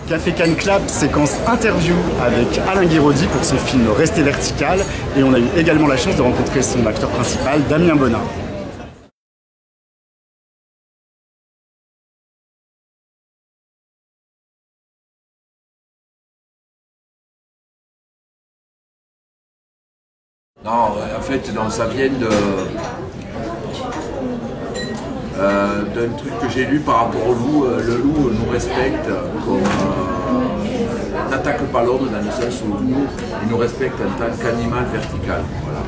Café Cannes Clap, séquence interview avec Alain Guiraudy pour ce film Rester vertical. Et on a eu également la chance de rencontrer son acteur principal, Damien Bonnat. Non, en fait, non, ça vient d'un truc que j'ai lu par rapport au loup. Le loup nous respecte comme n'attaque pas l'ordre dans le sens où il nous respecte en tant qu'animal vertical. Voilà.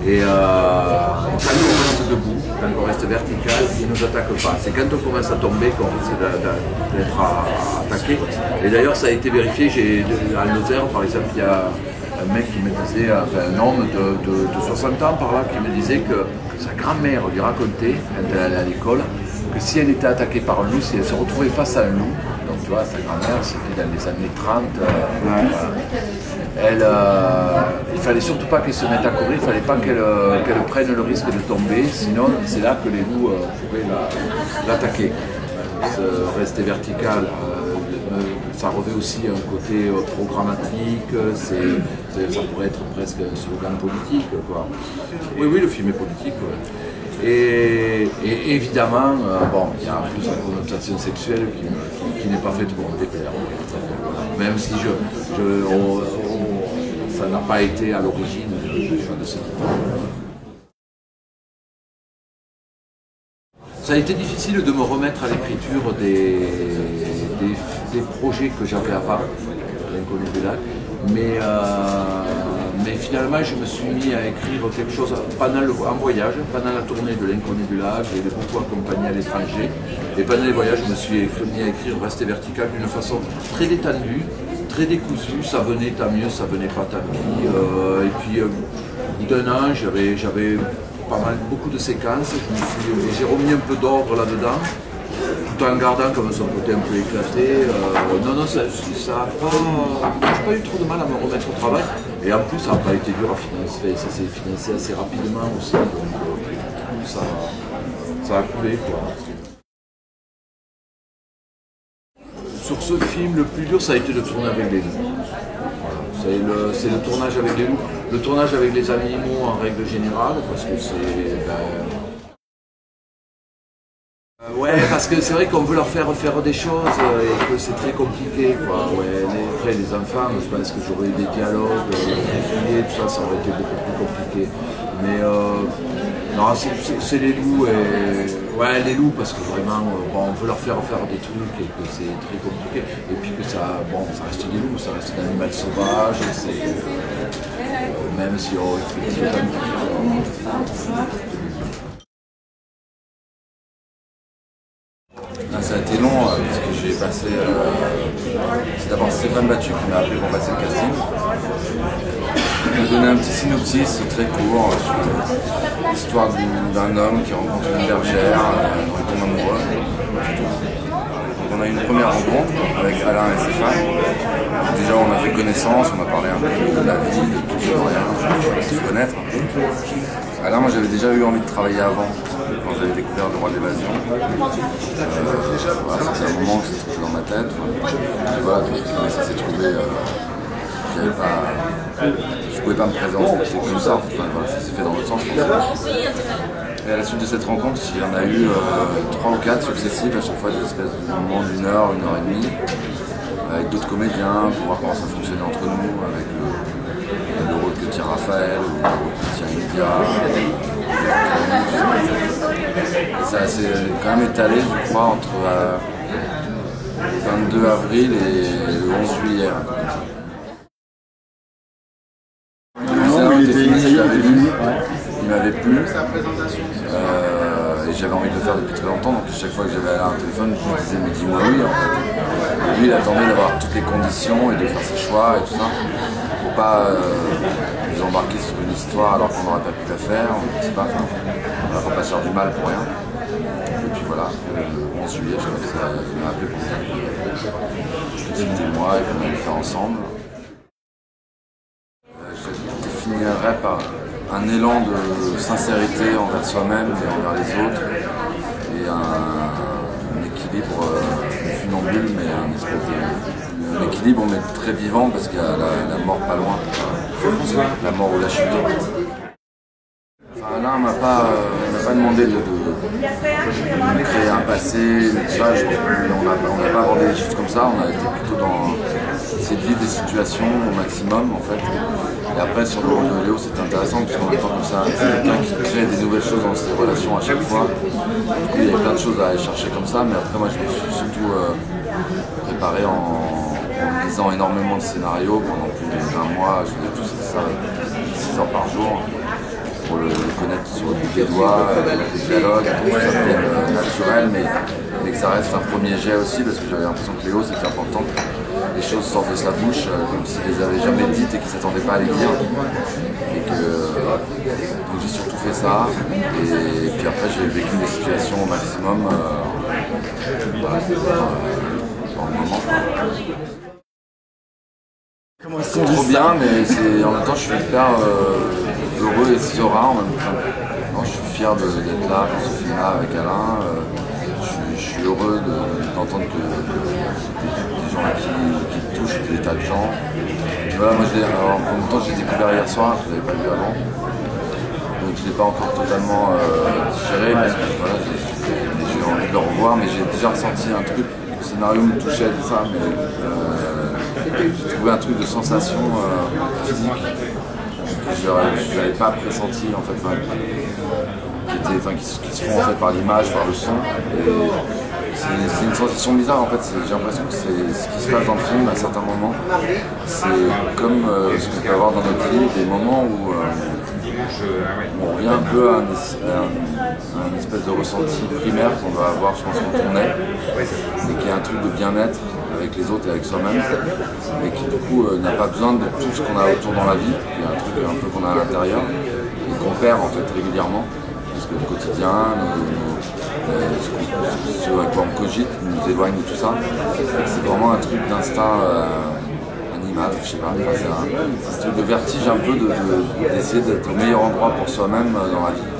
Et quand on reste debout, quand on reste vertical, il ne nous attaque pas. C'est quand on commence à tomber qu'on risque d'être attaqué. Et d'ailleurs, ça a été vérifié. À Lozère, par exemple, il y a un mec qui me disait, enfin, un homme de 60 ans par là, qui me disait que sa grand-mère lui racontait, quand elle allait à l'école, que si elle était attaquée par un loup, si elle se retrouvait face à un loup, donc tu vois, sa grand-mère, c'était dans les années 30, il fallait surtout pas qu'elle se mette à courir, il fallait pas qu'elle prenne le risque de tomber, sinon c'est là que les loups pouvaient l'attaquer. Rester vertical, ça revêt aussi un côté programmatique, ça pourrait être presque un slogan politique, quoi. Oui, le film est politique. Ouais. Et évidemment, bon, il y a en plus une connotation sexuelle qui n'est pas faite pour me déplaire. Même si ça n'a pas été à l'origine du choix de ce type. Ça a été difficile de me remettre à l'écriture des projets que j'avais avant, L'Inconnu du lac, mais finalement je me suis mis à écrire quelque chose en voyage, pendant la tournée de L'Inconnu du lac, j'ai beaucoup accompagné à l'étranger, et pendant les voyages je me suis mis à écrire Rester vertical d'une façon très détendue, très décousue, ça venait tant mieux, ça venait pas tant pis, et puis au bout d'un an j'avais beaucoup de séquences, j'ai remis un peu d'ordre là-dedans, tout en gardant comme son côté un peu éclaté. Non, ça j'ai pas eu trop de mal à me remettre au travail, et en plus ça n'a pas été dur à financer, ça s'est financé assez rapidement aussi, donc ça a coulé, quoi. Sur ce film, le plus dur ça a été de tourner avec les loups. Voilà. C'est le tournage avec les loups. Le tournage avec les animaux en règle générale, parce que c'est... ouais, parce que c'est vrai qu'on veut leur faire des choses et que c'est très compliqué, quoi. Ouais, après les enfants, je pense que j'aurais eu des dialogues, tout ça aurait été beaucoup plus compliqué. Mais non, c'est les loups, ouais, les loups, parce que vraiment, bon, on veut leur faire des trucs et que c'est très compliqué. Et puis que ça reste des loups, ça reste un animal sauvage, même si on utilise le ça a été long parce que j'ai passé. C'est d'abord Stéphane Battu qui m'a appelé pour passer le casting. Il m'a donné un petit synopsis très court sur l'histoire d'un homme qui rencontre une bergère, dont il tombe amoureux. Donc on a eu une première rencontre avec Alain et Stéphane. Déjà on a fait connaissance, on a parlé un peu de la vie, de tout, de rien, de se connaître un peu. Alain, moi j'avais déjà eu envie de travailler avant, quand j'avais découvert Le Roi de l'Évasion. Voilà, c'est un moment qui s'est trouvé dans ma tête. Et voilà, donc, ça s'est trouvé. Je pouvais pas me présenter, c'était comme ça. Enfin, voilà, ça s'est fait dans l'autre sens. Et à la suite de cette rencontre, il y en a eu 3 ou 4 successives, à chaque fois des espèces de moments d'1 heure, 1 heure et demie, avec d'autres comédiens, pour voir comment ça fonctionnait entre nous, avec le rôle que tient Raphaël, ou le rôle que tient Lydia. Ça s'est quand même étalé, je crois, entre le 22 avril et le 11 juillet. Il m'avait plu, et j'avais envie de le faire depuis très longtemps, donc chaque fois que j'avais un téléphone, je me disais mais dis-moi oui en fait. Et lui il attendait d'avoir toutes les conditions et de faire ses choix et tout ça, pour pas nous embarquer sur une histoire alors qu'on n'aurait pas pu la faire, on ne sait pas, on va pas se faire du mal pour rien. Et puis voilà, le 11 juillet, il m'a appelé pour me dire que c'était moi et qu'on allait le faire ensemble. Je définirais par un élan de sincérité envers soi-même et envers les autres, et un équilibre funambule, mais un espèce de l'équilibre, mais très vivant parce qu'il y a la mort pas loin, la mort ou la chute. Enfin, là, on m'a pas demandé de créer un passé, tout ça. On n'a pas abordé des choses comme ça. On a été plutôt dans essayer de vivre des situations au maximum en fait. Et après sur le rôle de Léo, c'est intéressant parce qu'en même temps comme ça, c'est quelqu'un qui crée des nouvelles choses dans ses relations à chaque fois. Du coup, il y avait plein de choses à aller chercher comme ça, mais après moi je me suis surtout préparé en lisant énormément de scénarios pendant plus d'1 mois. Je faisais tout ça 6 heures par jour pour le connaître sur le bout des doigts, les dialogues, tout ça devienne naturel, mais que ça reste un premier jet aussi, parce que j'avais l'impression que Léo, c'était important que les choses sortent de sa bouche, comme s'il les avait jamais dites et qu'il ne s'attendait pas à les dire. Et que, donc j'ai surtout fait ça, et puis après j'ai vécu des situations au maximum dans le moment. Comment est-ce C'est qu'on trop vit bien, ça? mais en même temps je suis hyper heureux et serein en même temps. Alors, je suis fier d'être là pour ce film-là avec Alain. Je suis heureux d'entendre que des gens qui touchent des tas de gens. Et voilà, moi en même temps j'ai découvert hier soir, je ne l'avais pas vu avant. Donc je ne l'ai pas encore totalement digéré, parce que voilà, j'ai envie de le revoir, mais j'ai déjà ressenti un truc. Le scénario me touchait, tout ça, mais j'ai trouvé un truc de sensation physique que je n'avais pas pressenti en fait, qui se font en fait par l'image, par le son. C'est une sensation bizarre en fait, j'ai l'impression que c'est ce qui se passe dans le film à certains moments. C'est comme ce qu'on peut avoir dans notre vie, des moments où on revient un peu à un espèce de ressenti primaire qu'on va avoir je pense quand on est, et qui est un truc de bien-être avec les autres et avec soi-même, et qui du coup n'a pas besoin de tout ce qu'on a autour dans la vie, il y a un truc un peu qu'on a à l'intérieur, et qu'on perd en fait régulièrement, parce que le quotidien, ce à quoi on cogite, nous éloigne de tout ça. C'est vraiment un truc d'instinct animal, je sais pas, c'est un truc de vertige un peu d'essayer d'être au meilleur endroit pour soi-même dans la vie.